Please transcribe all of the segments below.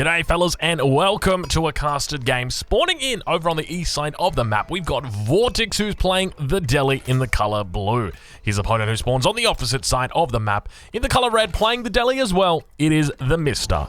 G'day fellas and welcome to a casted game. Spawning in over on the east side of the map, we've got Vortix who's playing the deli in the colour blue. His opponent who spawns on the opposite side of the map in the colour red playing the deli as well, it is the Mister.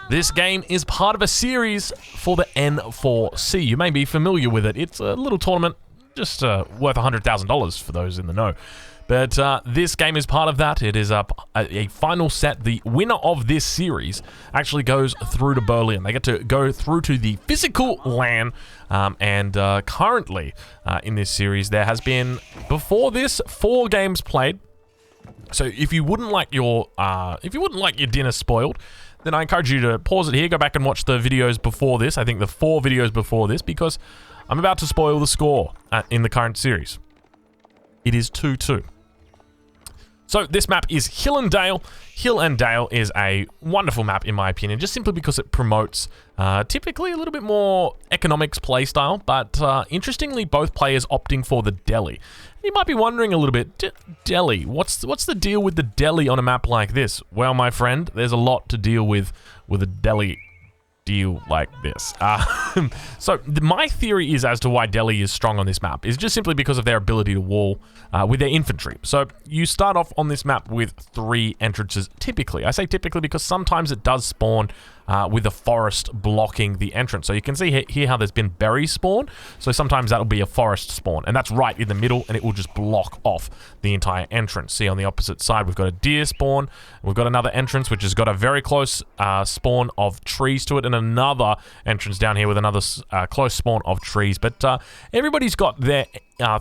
This game is part of a series for the N4C. You may be familiar with it. It's a little tournament just worth $100,000 for those in the know. But this game is part of that. It is a final set. The winner of this series actually goes through to Berlin. They get to go through to the physical LAN. Currently in this series, there has been, before this, 4 games played. So if you wouldn't like your dinner spoiled, then I encourage you to pause it here, go back and watch the videos before this. I think the 4 videos before this, because I'm about to spoil the score in the current series. It is 2-2. So this map is Hillendale. Hillendale is a wonderful map in my opinion, just simply because it promotes typically a little bit more economics playstyle, but interestingly both players opting for the deli. You might be wondering a little bit, deli, what's the deal with the deli on a map like this? Well, my friend, there's a lot to deal with a deli deal like this. So my theory is as to why Delhi is strong on this map is just simply because of their ability to wall with their infantry. So you start off on this map with 3 entrances typically. I say typically because sometimes it does spawn with a forest blocking the entrance. So you can see here how there's been berry spawn. So sometimes that'll be a forest spawn, and that's right in the middle, and it will just block off the entire entrance. See on the opposite side, we've got a deer spawn. We've got another entrance which has got a very close spawn of trees to it, and another entrance down here with another close spawn of trees. But everybody's got their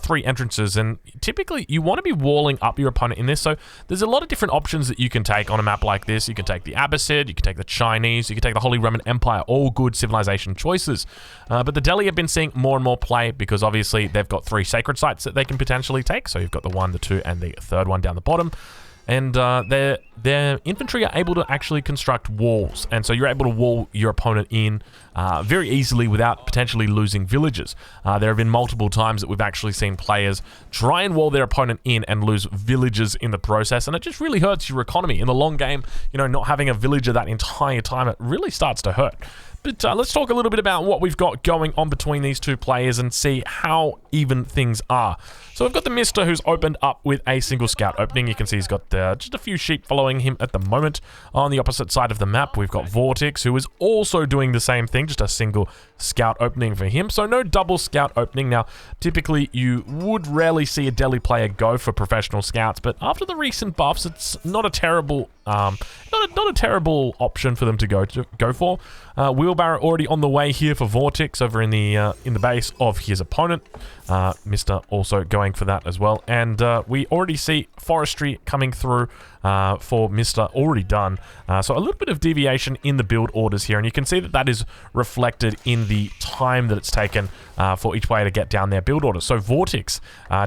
3 entrances, and typically you want to be walling up your opponent in this. So there's a lot of different options that you can take on a map like this. You can take the Abbasid, you can take the Chinese, you can take the Holy Roman Empire, all good civilization choices. But the Delhi have been seeing more and more play because obviously they've got 3 sacred sites that they can potentially take. So you've got the 1, the 2, and the 3rd one down the bottom. And their infantry are able to actually construct walls, and so you're able to wall your opponent in very easily without potentially losing villages. There have been multiple times that we've actually seen players try and wall their opponent in and lose villages in the process, and it just really hurts your economy. In the long game, you know, not having a villager that entire time, it really starts to hurt. But let's talk a little bit about what we've got going on between these 2 players and see how even things are. So we've got the Mister who's opened up with a single scout opening. You can see he's got just a few sheep following him at the moment. On the opposite side of the map, we've got Vortix, who is also doing the same thing, just a single scout opening for him. So no double scout opening. Now, typically you would rarely see a Delhi player go for professional scouts, but after the recent buffs, it's not a terrible not a terrible option for them to go for. Wheelbarrow already on the way here for Vortix over in the base of his opponent. Mister also going for that as well, and we already see forestry coming through for Mister already done. So a little bit of deviation in the build orders here, and you can see that that is reflected in the time that it's taken for each player to get down their build order. So Vortix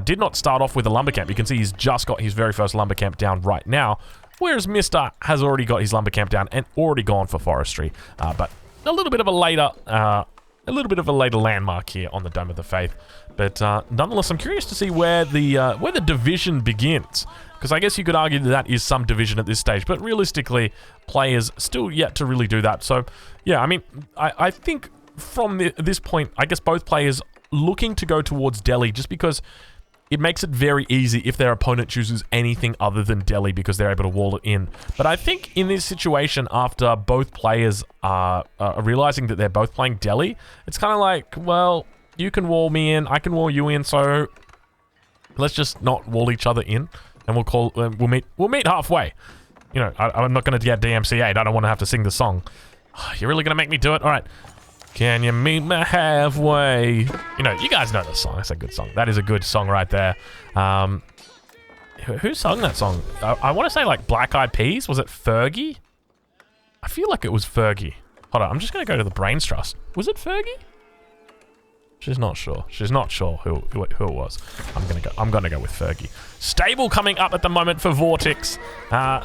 did not start off with a lumber camp. You can see he's just got his very first lumber camp down right now, whereas Mister has already got his lumber camp down and already gone for forestry. But a little bit of a later landmark here on the Dome of the Faith. But nonetheless, I'm curious to see where the division begins, because I guess you could argue that is some division at this stage, but realistically, players still yet to really do that. So yeah, I mean, I think from this point, I guess both players looking to go towards Delhi just because it makes it very easy if their opponent chooses anything other than Delhi because they're able to wall it in. But I think in this situation, after both players are realizing that they're both playing Delhi, it's kind of like, well, you can wall me in, I can wall you in, so let's just not wall each other in, and we'll meet halfway. You know, I'm not going to get DMCA'd. I don't want to have to sing the song. You're really going to make me do it? All right. Can you meet me halfway? You know, you guys know the song. That's a good song. That is a good song right there. Who sung that song? I want to say like Black Eyed Peas. Was it Fergie? I feel like it was Fergie. Hold on, I'm just going to go to the Brains Trust. Was it Fergie? She's not sure. She's not sure who it was. I'm gonna go with Fergie. Stable coming up at the moment for Vortix.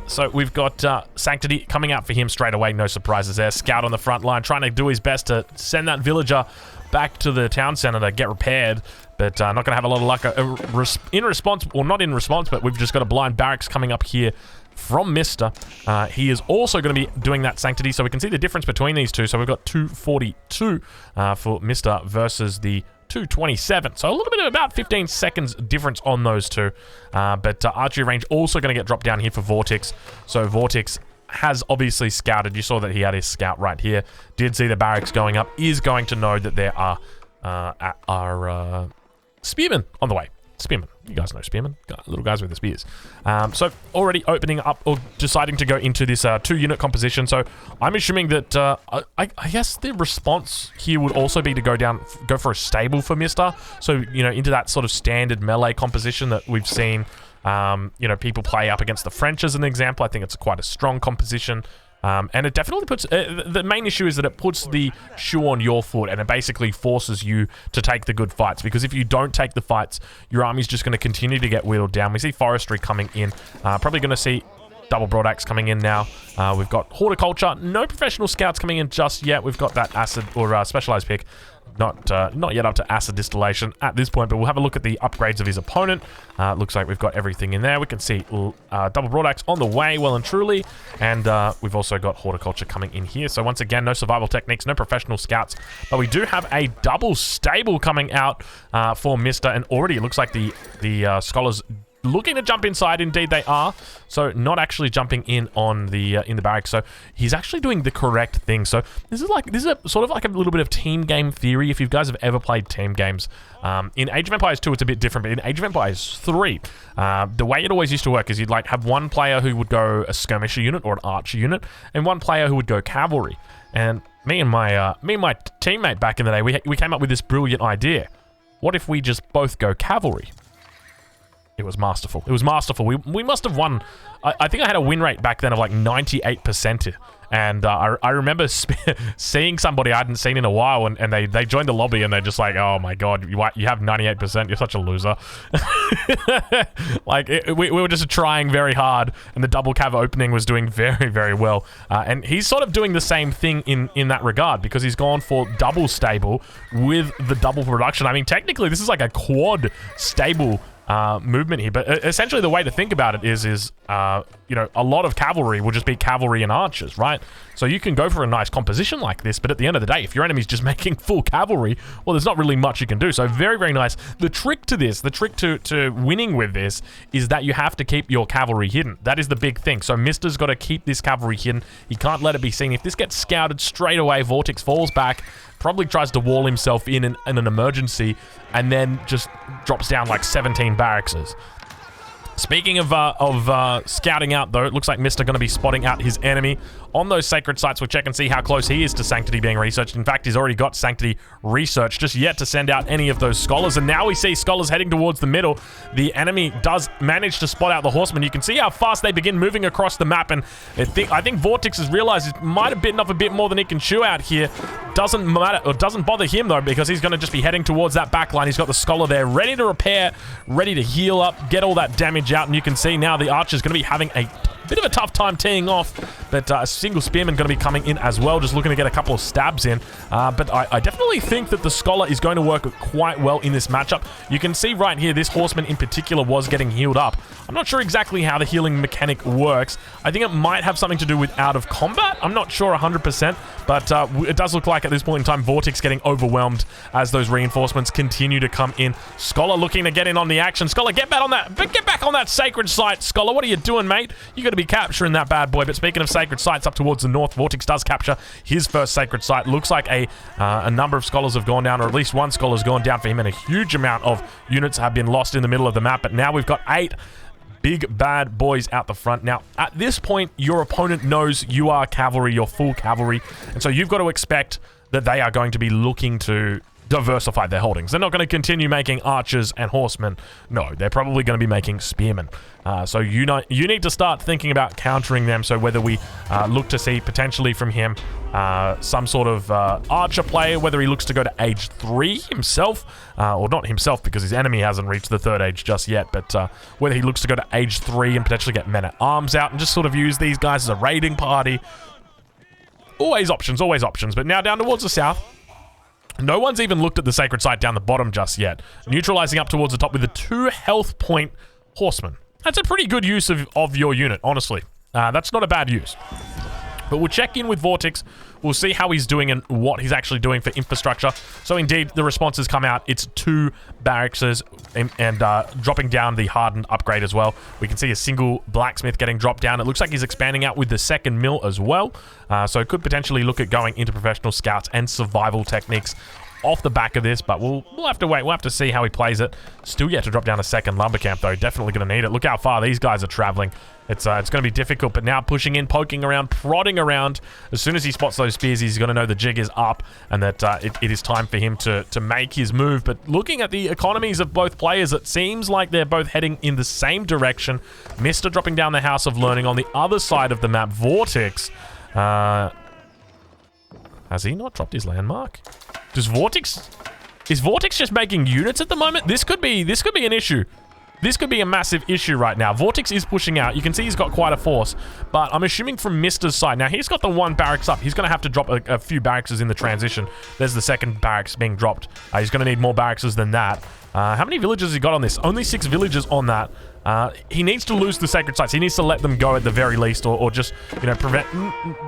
So we've got Sanctity coming out for him straight away. No surprises there. Scout on the front line, trying to do his best to send that villager back to the town center to get repaired. But not going to have a lot of luck in response, or not in response, but we've just got a blind barracks coming up here from Mr. He is also going to be doing that Sanctity, so we can see the difference between these two. So we've got 242 for Mr. versus the 227. So a little bit of about 15 seconds difference on those two. But archery range also going to get dropped down here for Vortix. So Vortix has obviously scouted. You saw that he had his scout right here. Did see the barracks going up. Is going to know that there are spearmen on the way. Spearmen. You guys know spearmen. Little guys with the spears. So already opening up or deciding to go into this 2-unit composition. So I'm assuming that I guess the response here would also be to go for a stable for Mr. So, you know, into that sort of standard melee composition that we've seen, you know, people play up against the French as an example. I think it's quite a strong composition. And it definitely puts... the main issue is that it puts the shoe on your foot, and it basically forces you to take the good fights. Because if you don't take the fights, your army's just going to continue to get whittled down. We see forestry coming in. Probably going to see double broadaxe coming in now. We've got horticulture. No professional scouts coming in just yet. We've got that acid or specialized pick. Not yet up to acid distillation at this point, but we'll have a look at the upgrades of his opponent. Looks like we've got everything in there. We can see double broadaxe on the way, well and truly, and we've also got horticulture coming in here. So once again, no survival techniques, no professional scouts, but we do have a double stable coming out for Mr. And already it looks like the scholars looking to jump inside. Indeed they are. So not actually jumping in on the in the barracks. So he's actually doing the correct thing. So this is sort of like a little bit of team game theory. If you guys have ever played team games, in Age of Empires 2 it's a bit different, but in Age of Empires 3, the way it always used to work is you'd like have one player who would go a skirmisher unit or an archer unit, and one player who would go cavalry. And me and my teammate back in the day, we came up with this brilliant idea. What if we just both go cavalry? It was masterful. It was masterful. We must have won. I think I had a win rate back then of like 98%. And I remember seeing somebody I hadn't seen in a while, and they joined the lobby, and they're just like, oh my god, you have 98%, you're such a loser. Like, we were just trying very hard, and the double cav opening was doing very, very well. And he's sort of doing the same thing in that regard, because he's gone for double stable with the double production. I mean, technically, this is like a quad stable movement here, but essentially the way to think about it is you know, a lot of cavalry will just be cavalry and archers, right? So you can go for a nice composition like this, but at the end of the day, if your enemy's just making full cavalry, well, there's not really much you can do. So very, very nice. The trick to this, the trick to winning with this, is that you have to keep your cavalry hidden. That is the big thing. So Mr.'s got to keep this cavalry hidden. He can't let it be seen. If this gets scouted straight away, Vortix falls back, probably tries to wall himself in an emergency, and then just drops down like 17 barracks. Speaking of scouting out, though, it looks like Mr. going to be spotting out his enemy on those sacred sites. We'll check and see how close he is to Sanctity being researched. In fact, he's already got Sanctity researched, just yet to send out any of those scholars. And now we see scholars heading towards the middle. The enemy does manage to spot out the horsemen. You can see how fast they begin moving across the map. And I think Vortix has realized it might have bitten off a bit more than he can chew out here. Doesn't matter, or doesn't bother him, though, because he's going to just be heading towards that back line. He's got the scholar there, ready to repair, ready to heal up, get all that damage out. And you can see now the archer's going to be having a bit of a tough time teeing off, but a single spearman going to be coming in as well, just looking to get a couple of stabs in. But I definitely think that the scholar is going to work quite well in this matchup. You can see right here, this horseman in particular was getting healed up. I'm not sure exactly how the healing mechanic works. I think it might have something to do with out of combat. I'm not sure 100%, but it does look like at this point in time, Vortix getting overwhelmed as those reinforcements continue to come in. Scholar looking to get in on the action. Scholar, get back on that sacred site. Scholar, what are you doing, mate? You got to be capturing that bad boy. But speaking of sacred sites up towards the north, Vortix does capture his first sacred site. Looks like a number of scholars have gone down, or at least one scholar's gone down for him, and a huge amount of units have been lost in the middle of the map. But now we've got 8 big bad boys out the front. Now, at this point, your opponent knows you are cavalry, you're full cavalry, and so you've got to expect that they are going to be looking to diversify their holdings. They're not going to continue making archers and horsemen. No, they're probably going to be making spearmen. So you need to start thinking about countering them. So whether we look to see potentially from him some sort of archer play, whether he looks to go to age 3 himself, or not himself because his enemy hasn't reached the 3rd age just yet, but whether he looks to go to age 3 and potentially get men-at-arms out and just sort of use these guys as a raiding party. Always options, always options. But now down towards the south, no one's even looked at the sacred site down the bottom just yet. Neutralizing up towards the top with a 2 health point horseman. That's a pretty good use of your unit, honestly. That's not a bad use. But we'll check in with Vortix. We'll see how he's doing and what he's actually doing for infrastructure. So indeed, the responses come out. It's 2 barracks and dropping down the hardened upgrade as well. We can see a single blacksmith getting dropped down. It looks like he's expanding out with the 2nd mill as well. So could potentially look at going into professional scouts and survival techniques off the back of this, but we'll have to wait. We'll have to see how he plays it. Still yet to drop down a 2nd lumber camp, though. Definitely going to need it. Look how far these guys are traveling. It's going to be difficult, but now pushing in, poking around, prodding around. As soon as he spots those spears, he's going to know the jig is up and that it is time for him to make his move. But looking at the economies of both players, it seems like they're both heading in the same direction. Mr. dropping down the House of Learning on the other side of the map. Vortix. Has he not dropped his landmark? Is Vortix just making units at the moment? This could be an issue. This could be a massive issue right now. Vortix is pushing out. You can see he's got quite a force, but I'm assuming from Mister's side. Now, he's got the 1 barracks up. He's going to have to drop a few barracks in the transition. There's the 2nd barracks being dropped. He's going to need more barracks than that. How many villages has he got on this? Only 6 villages on that. He needs to lose the sacred sites. He needs to let them go at the very least, or just, you know,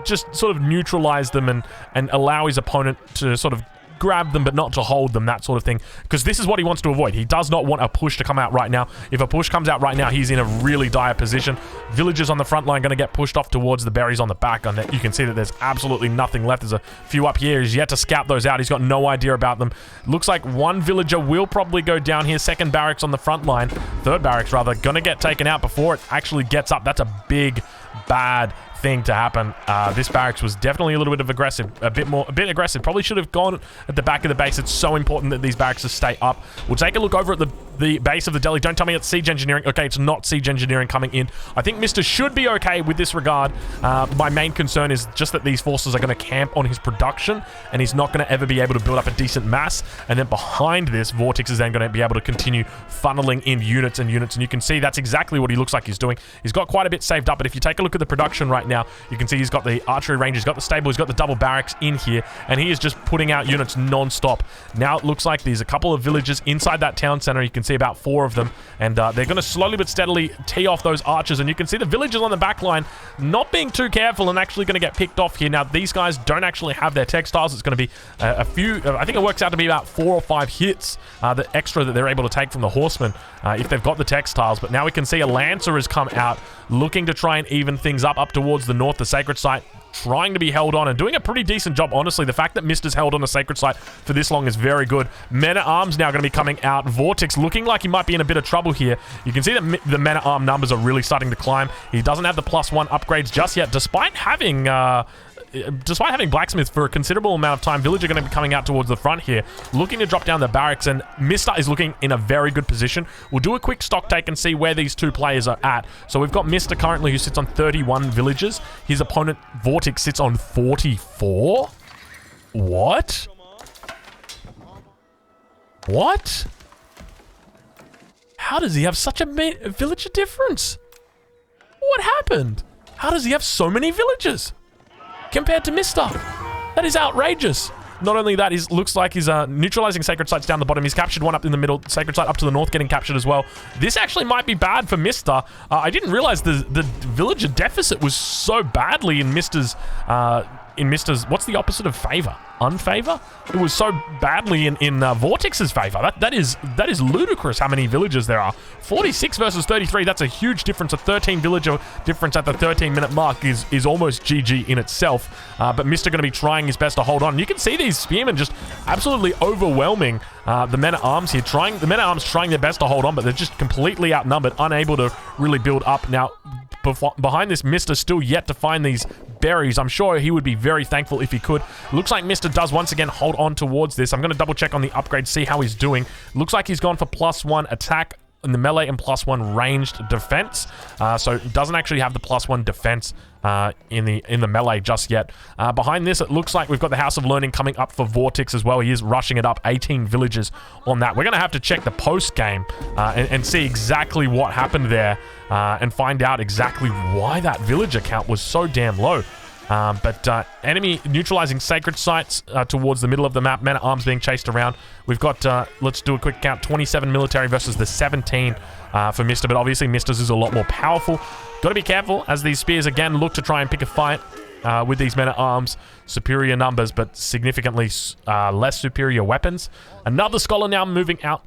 just sort of neutralize them and allow his opponent to sort of grab them but not to hold them, that sort of thing, because this is what he wants to avoid. He does not want a push to come out right now. If a push comes out right now, he's in a really dire position. Villagers on the front line going to get pushed off towards the berries on the back, and you can see that there's absolutely nothing left. There's a few up here. He's yet to scout those out. He's got no idea about them. Looks like 1 villager will probably go down here. 2nd barracks on the front line, 3rd barracks rather, gonna get taken out before it actually gets up. That's a big, bad thing to happen. This barracks was definitely a little bit aggressive, a bit aggressive. Probably should have gone at the back of the base. It's so important that these barracks stay up. We'll take a look over at the base of the deli. Don't tell me it's siege engineering. Okay, it's not siege engineering coming in. I think Mr. should be okay with this regard. My main concern is just that these forces are going to camp on his production, and he's not going to ever be able to build up a decent mass. And then behind this, Vortix is then going to be able to continue funneling in units and units. And you can see that's exactly what he looks like he's doing. He's got quite a bit saved up, but if you take a look at the production right now, you can see he's got the archery range, he's got the stable, he's got the double barracks in here, and he is just putting out units non-stop. Now it looks like there's a couple of villages inside that town center. You can see about 4 of them, and they're going to slowly but steadily tee off those archers, and you can see the villagers on the back line not being too careful and actually going to get picked off here. Now, these guys don't actually have their textiles. It's going to be a few, I think it works out to be about 4 or 5 hits, the extra that they're able to take from the horsemen if they've got the textiles. But now we can see a lancer has come out looking to try and even things up towards the north, the sacred site, trying to be held on and doing a pretty decent job, honestly. The fact that Mister's held on the sacred site for this long is very good. Men-at-arms now going to be coming out. Vortix looking like he might be in a bit of trouble here. You can see that the men-at-arm numbers are really starting to climb. He doesn't have the +1 upgrades just yet, despite having blacksmith for a considerable amount of time. Villager going to be coming out towards the front here, looking to drop down the barracks, and Mister is looking in a very good position. We'll do a quick stock take and see where these 2 players are at. So we've got Mister currently, who sits on 31 villages. His opponent, Vortix, sits on 44? What? What? How does he have such a villager difference? What happened? How does he have so many villagers compared to Mister? That is outrageous. Not only that, looks like he's neutralizing sacred sites down the bottom. He's captured one up in the middle. Sacred site up to the north getting captured as well. This actually might be bad for Mister. I didn't realize the villager deficit was so badly in Mister's, what's the opposite of favor? Unfavor? It was so badly in Vortix's favor. That is ludicrous how many villagers there are. 46 versus 33, that's a huge difference. A 13 villager difference at the 13-minute mark is almost GG in itself. But Mister going to be trying his best to hold on. You can see these spearmen just absolutely overwhelming the men-at-arms here. The men-at-arms trying their best to hold on, but they're just completely outnumbered, unable to really build up. Now, behind this, Mister still yet to find these berries. I'm sure he would be very thankful if he could. Looks like Mister does once again hold on towards this. I'm going to double check on the upgrade, see how he's doing. Looks like he's gone for +1 attack in the melee and +1 ranged defense. So doesn't actually have the +1 defense in the melee just yet. Behind this, it looks like we've got the House of Learning coming up for Vortix as well. He is rushing it up, 18 villagers on that. We're going to have to check the post-game and see exactly what happened there and find out exactly why that villager count was so damn low. But enemy neutralizing sacred sites towards the middle of the map. Men-at-arms being chased around. We've got, let's do a quick count, 27 military versus the 17 for Mr. But obviously, Mr.'s is a lot more powerful. Got to be careful as these spears, again, look to try and pick a fight with these men-at-arms. Superior numbers, but significantly less superior weapons. Another scholar now moving out.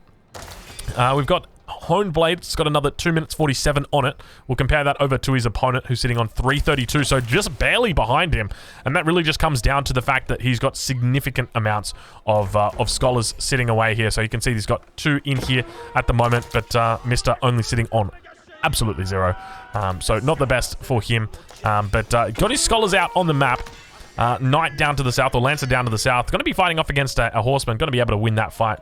We've got Honed Blade. It's got another 2 minutes 47 on it. We'll compare that over to his opponent, who's sitting on 332, so just barely behind him. And that really just comes down to the fact that he's got significant amounts of scholars sitting away here. So you can see he's got 2 in here at the moment, but Mr. only sitting on absolutely 0. So not the best for him. But got his scholars out on the map. Knight down to the south, or Lancer down to the south. Going to be fighting off against a horseman. Going to be able to win that fight.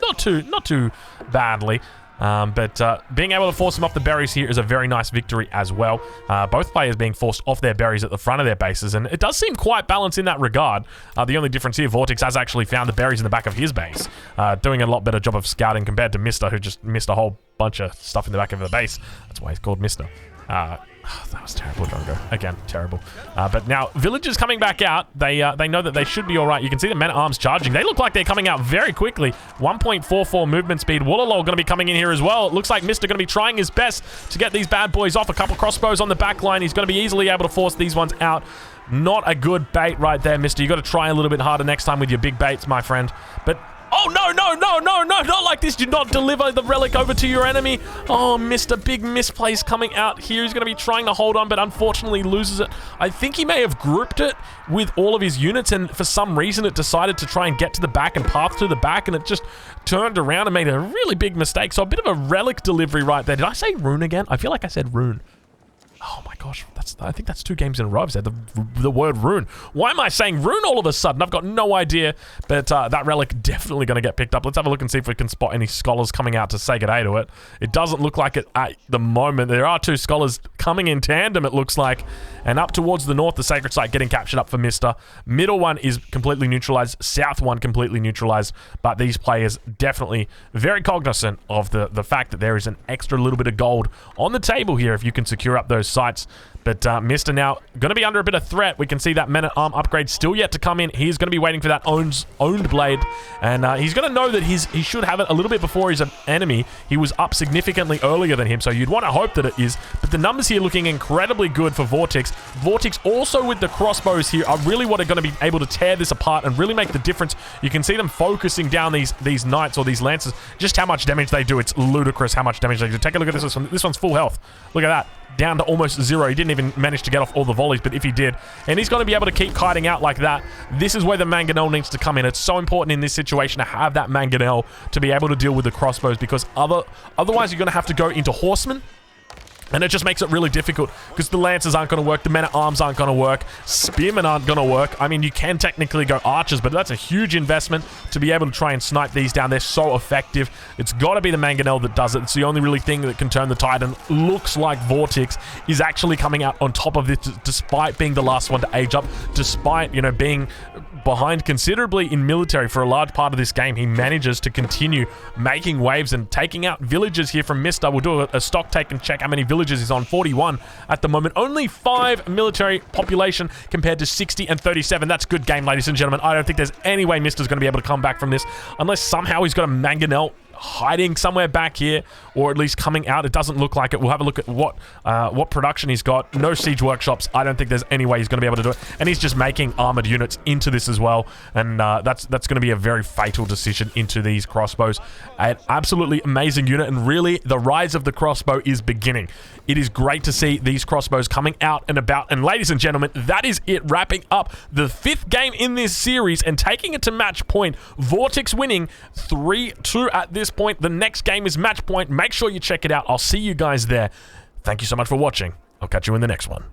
Not too badly. But being able to force him off the berries here is a very nice victory as well. Both players being forced off their berries at the front of their bases, and it does seem quite balanced in that regard. The only difference here, Vortix has actually found the berries in the back of his base, doing a lot better job of scouting compared to Mr., who just missed a whole bunch of stuff in the back of the base. That's why he's called Mr. That was terrible, Drongo. Again, terrible. But now, villagers coming back out. They know that they should be all right. You can see the men-at-arms charging. They look like they're coming out very quickly. 1.44 movement speed. Wallalol going to be coming in here as well. It looks like Mr. going to be trying his best to get these bad boys off. A couple crossbows on the back line. He's going to be easily able to force these ones out. Not a good bait right there, Mr. You got to try a little bit harder next time with your big baits, my friend. But oh, no, not like this. Do not deliver the relic over to your enemy. Oh, Mr. Big misplays coming out here. He's going to be trying to hold on, but unfortunately loses it. I think he may have grouped it with all of his units, and for some reason it decided to try and get to the back and path to the back, and it just turned around and made a really big mistake. So a bit of a relic delivery right there. Did I say rune again? I feel like I said rune. Oh my gosh, I think that's 2 games in a row I've said the word rune. Why am I saying rune all of a sudden? I've got no idea, but that relic definitely going to get picked up. Let's have a look and see if we can spot any scholars coming out to say good day to it. It doesn't look like it at the moment. There are 2 scholars coming in tandem, it looks like, and up towards the north, the sacred site getting captured up for Mr. Middle one is completely neutralized, south one completely neutralized, but these players definitely very cognizant of the fact that there is an extra little bit of gold on the table here if you can secure up those sites. But Mr. now going to be under a bit of threat. We can see that men-at-arm upgrade still yet to come in. He's going to be waiting for that owned blade, and he's going to know that he should have it a little bit before his enemy. He was up significantly earlier than him, so you'd want to hope that it is. But the numbers here looking incredibly good for Vortix. Vortix also with the crossbows here are really what are going to be able to tear this apart and really make the difference. You can see them focusing down these knights or these lancers, just how much damage they do. It's ludicrous how much damage they do. Take a look at this one. This one's full health. Look at that. Down to almost 0. He didn't even manage to get off all the volleys, but if he did, and he's going to be able to keep kiting out like that, this is where the mangonel needs to come in. It's so important in this situation to have that mangonel to be able to deal with the crossbows, because otherwise you're going to have to go into horsemen. And it just makes it really difficult because the lancers aren't going to work, the men-at-arms aren't going to work, spearmen aren't going to work. I mean, you can technically go archers, but that's a huge investment to be able to try and snipe these down. They're so effective. It's got to be the mangonel that does it. It's the only really thing that can turn the tide, and looks like Vortix is actually coming out on top of this despite being the last one to age up, despite, you know, being behind considerably in military for a large part of this game. He manages to continue making waves and taking out villages here from Mr. We'll do a stock take and check how many villages he's on. 41 at the moment. Only 5 military population compared to 60 and 37. That's good game, ladies and gentlemen. I don't think there's any way Mr.'s going to be able to come back from this unless somehow he's got a mangonel hiding somewhere back here, or at least coming out. It doesn't look like it. We'll have a look at what production he's got. No siege workshops. I don't think there's any way he's going to be able to do it. And he's just making armored units into this as well. And that's going to be a very fatal decision into these crossbows. An absolutely amazing unit, and really the rise of the crossbow is beginning. It is great to see these crossbows coming out and about. And ladies and gentlemen, that is it, wrapping up the 5th game in this series and taking it to match point. Vortix winning 3-2 at this point. The next game is match point. Make sure you check it out. I'll see you guys there. Thank you so much for watching. I'll catch you in the next one.